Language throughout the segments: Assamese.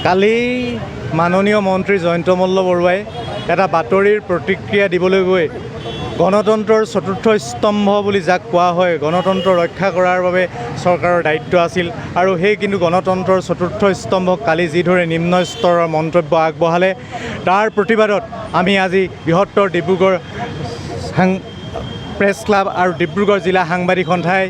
কালি মাননীয় মন্ত্ৰী জয়ন্ত মল্ল বৰুৱাই এটা বাতৰিৰ প্ৰতিক্ৰিয়া দিবলৈ গৈ গণতন্ত্ৰৰ চতুৰ্থ স্তম্ভ বুলি যাক কোৱা হয়, গণতন্ত্ৰ ৰক্ষা কৰাৰ বাবে চৰকাৰৰ দায়িত্ব আছিল আৰু সেই কিন্তু গণতন্ত্ৰৰ চতুৰ্থ স্তম্ভক কালি যিদৰে নিম্ন স্তৰৰ মন্তব্য আগবঢ়ালে, তাৰ প্ৰতিবাদত আমি আজি বৃহত্তৰ ডিব্ৰুগড় প্ৰেছ ক্লাব আৰু ডিব্ৰুগড় জিলা সাংবাদিক সন্থাই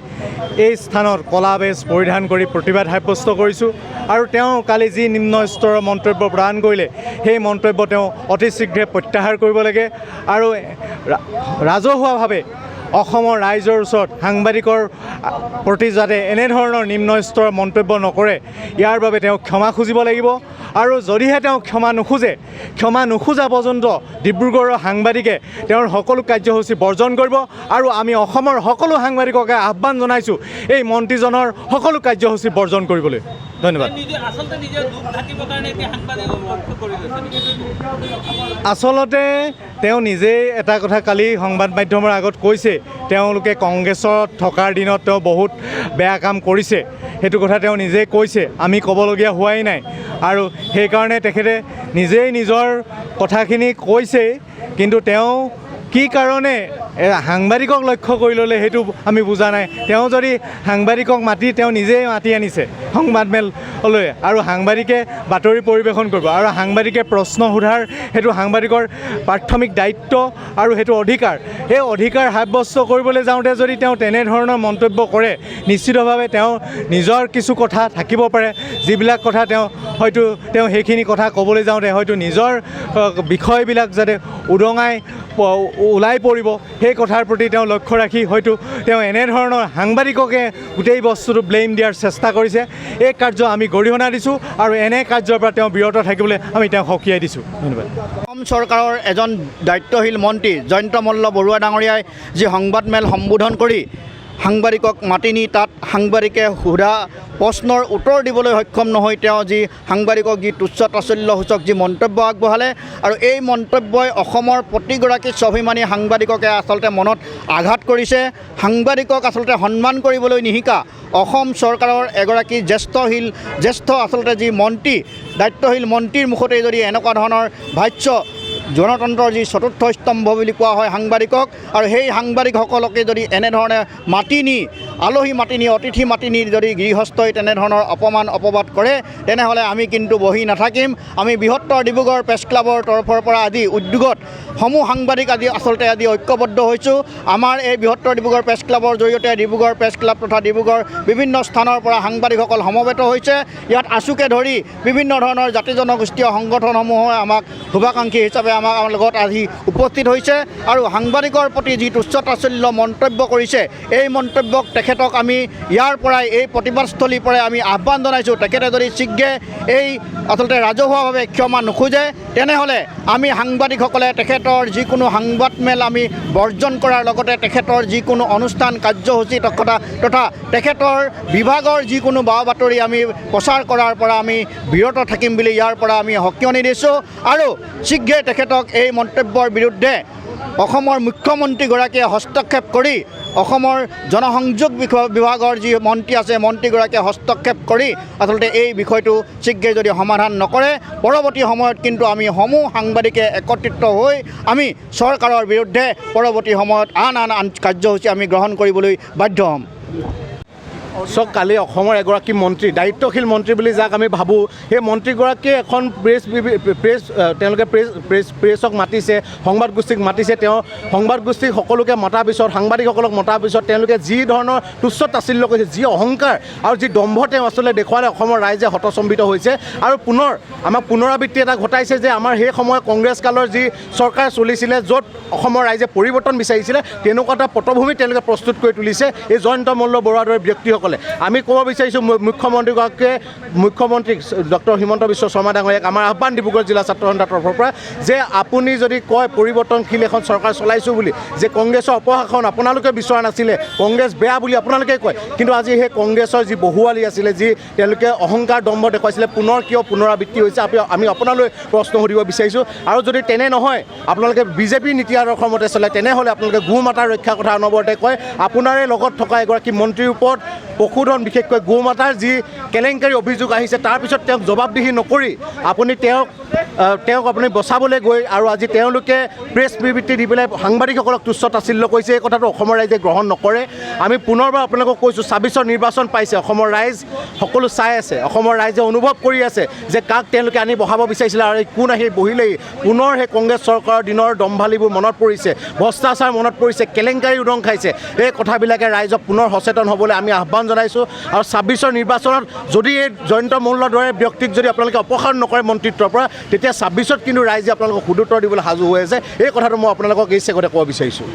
এই স্থানত কলা বেজ পৰিধান কৰি প্ৰতিবাদ সাব্যস্ত কৰিছোঁ। আৰু তেওঁ কালি যি নিম্ন স্তৰৰ মন্তব্য প্ৰদান কৰিলে, সেই মন্তব্য তেওঁ অতি শীঘ্ৰে প্ৰত্যাহাৰ কৰিব লাগে আৰু ৰাজহুৱাভাৱে অসমৰ ৰাইজৰ ওচৰত সাংবাদিকৰ প্ৰতি যাতে এনেধৰণৰ নিম্ন স্তৰৰ মন্তব্য নকৰে, ইয়াৰ বাবে তেওঁ ক্ষমা খুজিব লাগিব। আৰু যদিহে তেওঁ ক্ষমা নোখোজা পৰ্যন্ত ডিব্ৰুগড়ৰ সাংবাদিকে তেওঁৰ সকলো কাৰ্যসূচী বৰ্জন কৰিব আৰু আমি অসমৰ সকলো সাংবাদিককে আহ্বান জনাইছোঁ এই মন্ত্ৰীজনৰ সকলো কাৰ্যসূচী বৰ্জন কৰিবলৈ। ধন্যবাদ। আচলতে তেওঁ নিজেই এটা কথা কালি সংবাদ মাধ্যমৰ আগত কৈছে, তেওঁলোকে কংগ্ৰেছত থকাৰ দিনত তেওঁ বহুত বেয়া কাম কৰিছে, সেইটো কথা তেওঁ নিজেই কৈছে, আমি ক'বলগীয়া হোৱাই নাই। আৰু সেইকাৰণে তেখেতে নিজেই নিজৰ কথাখিনি কৈছেই, কিন্তু তেওঁ কি কাৰণে সাংবাদিকক লক্ষ্য কৰি ল'লে সেইটো আমি বুজা নাই। তেওঁ যদি সাংবাদিকক তেওঁ নিজেই মাতি আনিছে সংবাদমেললৈ আৰু সাংবাদিকে বাতৰি পৰিৱেশন কৰিব আৰু সাংবাদিকে প্ৰশ্ন সোধাৰ সেইটো সাংবাদিকৰ প্ৰাথমিক দায়িত্ব আৰু সেইটো অধিকাৰ। সেই অধিকাৰ সাব্যস্ত কৰিবলৈ যাওঁতে যদি তেওঁ তেনেধৰণৰ মন্তব্য কৰে, নিশ্চিতভাৱে তেওঁ নিজৰ কিছু কথা থাকিব পাৰে, যিবিলাক কথা তেওঁ সেইখিনি কথা ক'বলৈ যাওঁতে হয়তো নিজৰ বিষয়বিলাক যাতে ওলাই পৰিব, সেই কথাৰ প্ৰতি তেওঁ লক্ষ্য ৰাখি হয়তো তেওঁ এনেধৰণৰ সাংবাদিককে গোটেই বস্তুটো ব্লেম দিয়াৰ চেষ্টা কৰিছে। এই কাৰ্য আমি গৰিহণা দিছোঁ আৰু এনে কাৰ্যৰ পৰা তেওঁ বিৰত থাকিবলৈ আমি তেওঁক সকীয়াই দিছোঁ। ধন্যবাদ। অসম চৰকাৰৰ এজন দায়িত্বশীল মন্ত্ৰী জয়ন্ত মল্ল বৰুৱা ডাঙৰীয়াই যি সংবাদমেল সম্বোধন কৰি সাংবাদিকক মাতি নি তাত সাংবাদিকে সোধা প্ৰশ্নৰ উত্তৰ দিবলৈ সক্ষম নহৈ তেওঁ যি সাংবাদিকক যি তুচ্ছ তাচল্যসূচক যি মন্তব্য আগবঢ়ালে আৰু এই মন্তব্যই অসমৰ প্ৰতিগৰাকী স্বাভিমানী সাংবাদিককে আচলতে মনত আঘাত কৰিছে। সাংবাদিকক আচলতে সন্মান কৰিবলৈ নিশিকা অসম চৰকাৰৰ এগৰাকী জ্যেষ্ঠ আচলতে যি মন্ত্ৰী, দায়িত্বশীল মন্ত্ৰীৰ মুখতেই যদি এনেকুৱা ধৰণৰ ভাষ্য, গণতন্ত্ৰৰ যি চতুৰ্থ স্তম্ভ বুলি কোৱা হয় সাংবাদিকক, আৰু সেই সাংবাদিকসকলকে যদি এনেধৰণে আলহী মাতি নি অতিথি মাতি নি যদি গৃহস্থই তেনেধৰণৰ অপবাদ কৰে, তেনেহ'লে আমি কিন্তু বহি নাথাকিম। আমি বৃহত্তৰ ডিব্ৰুগড় প্ৰেছ ক্লাবৰ তৰফৰ পৰা আজি উদ্যোগত সমূহ সাংবাদিক আজি ঐক্যবদ্ধ হৈছোঁ। আমাৰ এই বৃহত্তৰ ডিব্ৰুগড় প্ৰেছ ক্লাবৰ জৰিয়তে ডিব্ৰুগড় প্ৰেছ ক্লাব তথা ডিব্ৰুগড় বিভিন্ন স্থানৰ পৰা সাংবাদিকসকল সমবেত হৈছে। ইয়াত আছুকে ধৰি বিভিন্ন ধৰণৰ জাতি জনগোষ্ঠীয় সংগঠনসমূহে আমাক শুভাকাংক্ষী হিচাপে আমাৰ লগত আজি উপস্থিত হৈছে আৰু সাংবাদিকৰ প্ৰতি যি তুচ্ছ তাচল্য মন্তব্য কৰিছে, এই মন্তব্যক তেখেতক আমি ইয়াৰ পৰাই এই প্ৰতিবাদস্থলীৰ পৰাই আমি আহ্বান জনাইছোঁ। তেখেতে যদি শীঘ্ৰে এই আচলতে ৰাজহুৱাভাৱে ক্ষমা নোখোজে, তেনেহ'লে আমি সাংবাদিকসকলে তেখেতৰ যিকোনো সংবাদমেল আমি বৰ্জন কৰাৰ লগতে তেখেতৰ যিকোনো অনুষ্ঠান কাৰ্যসূচী তথা তেখেতৰ বিভাগৰ যিকোনো বাতৰি আমি প্ৰচাৰ কৰাৰ পৰা আমি বিৰত থাকিম বুলি ইয়াৰ পৰা আমি সকিয়নি দিছোঁ। আৰু শীঘ্ৰে তেখেতক এই মন্তব্যৰ বিৰুদ্ধে অসমৰ মুখ্যমন্ত্ৰীগৰাকীয়ে হস্তক্ষেপ কৰি অসমৰ জনসংযোগ বিভাগৰ যি মন্ত্ৰী আছে, মন্ত্ৰীগৰাকীয়ে হস্তক্ষেপ কৰি আচলতে এই বিষয়টো শীঘ্ৰে যদি সমাধান নকৰে, পৰৱৰ্তী সময়ত কিন্তু আমি সমূহ সাংবাদিকে একত্ৰিত হৈ আমি চৰকাৰৰ বিৰুদ্ধে পৰৱৰ্তী সময়ত আন কাৰ্যসূচী আমি গ্ৰহণ কৰিবলৈ বাধ্য হ'ম। চাওক, কালি অসমৰ এগৰাকী মন্ত্ৰী, দায়িত্বশীল মন্ত্ৰী বুলি যাক আমি ভাবোঁ, সেই মন্ত্ৰীগৰাকীয়ে এখন তেওঁলোকে প্ৰেছক মাতিছে, সংবাদ গোষ্ঠীক মাতিছে। তেওঁ সংবাদ গোষ্ঠীক সকলোকে মতাৰ পিছত, সাংবাদিকসকলক মতাৰ পিছত তেওঁলোকে যি ধৰণৰ তুচ্ছ তাচল্য কৰিছে, যি অহংকাৰ আৰু যি দম্ভ তেওঁ আচলতে দেখুৱালে, অসমৰ ৰাইজে হতচম্বিত হৈছে। আৰু আমাক পুনৰাবৃত্তি এটা ঘটাইছে যে আমাৰ সেই সময়ত কংগ্ৰেছ কালৰ যি চৰকাৰ চলিছিলে, য'ত অসমৰ ৰাইজে পৰিৱৰ্তন বিচাৰিছিলে, তেনেকুৱা এটা পটভূমি তেওঁলোকে প্ৰস্তুত কৰি তুলিছে এই জয়ন্ত মল্ল বৰুৱাৰ দৰে ব্যক্তিসকলে। ক'লে আমি ক'ব বিচাৰিছোঁ মুখ্যমন্ত্ৰী ডক্টৰ হিমন্ত বিশ্ব শৰ্মা ডাঙৰীয়াক আমাৰ আহ্বান ডিব্ৰুগড় জিলা ছাত্ৰ সন্থাৰ তৰফৰ পৰা যে আপুনি যদি কয় পৰিৱৰ্তনশীল এখন চৰকাৰ চলাইছোঁ বুলি যে কংগ্ৰেছৰ অপশাসন আপোনালোকে বিচৰা নাছিলে কংগ্ৰেছ বেয়া বুলি আপোনালোকে কয় কিন্তু আজি সেই কংগ্ৰেছৰ যি বহুৱালি আছিলে যি তেওঁলোকে অহংকাৰ দম্ভ দেখুৱাইছিলে পুনৰ কিয় পুনৰাবৃত্তি হৈছে আমি আপোনালৈ প্ৰশ্ন সুধিব বিচাৰিছোঁ আৰু যদি তেনে নহয় আপোনালোকে বিজেপিৰ নীতি আদৰ্শৰ মতে চলে তেনেহ'লে আপোনালোকে গো মাতাৰ ৰক্ষাৰ কথা অনবৰতে কয় আপোনাৰে লগত থকা এগৰাকী মন্ত্ৰীৰ ওপৰত পশুধন বিশেষকৈ গো মাতাৰ যি কেলেংকাৰী অভিযোগ আহিছে তাৰপিছত তেওঁক জবাবদিহি নকৰি আপুনি তেওঁক আপুনি বচাবলৈ গৈ আৰু আজি তেওঁলোকে প্ৰেছ বিবৃতি দি পেলাই সাংবাদিকসকলক তুচ্ছ তাচ্ছিল্য কৰিছে এই কথাটো অসমৰ ৰাইজে গ্ৰহণ নকৰে আমি পুনৰবাৰ আপোনালোকক কৈছোঁ ২৬ৰ নিৰ্বাচন পাইছে অসমৰ ৰাইজ সকলো চাই আছে অসমৰ ৰাইজে অনুভৱ কৰি আছে যে কাক তেওঁলোকে আনি বহাব বিচাৰিছিলে আৰু কোন আহি বহিলেই পুনৰ সেই কংগ্ৰেছ চৰকাৰৰ দিনৰ দম্ভালিবোৰ মনত পৰিছে ভ্ৰষ্টাচাৰ মনত পৰিছে কেলেংকাৰী উদং খাইছে এই কথাবিলাকে ৰাইজক পুনৰ সচেতন হ'বলৈ আমি আহ্বান জনাইছোঁ আৰু ২৬ৰ নিৰ্বাচনত যদি এই জয়ন্ত মল্লৰ দৰে ব্যক্তিক যদি আপোনালোকে অপসাৰণ নকৰে মন্ত্ৰিত্বৰ পৰা তেতিয়া ২৬ত কিন্তু ৰাইজে আপোনালোকক সুদুত্তৰ দিবলৈ সাজু হৈ আছে এই কথাটো মই আপোনালোকক এই চেগতে ক'ব বিচাৰিছোঁ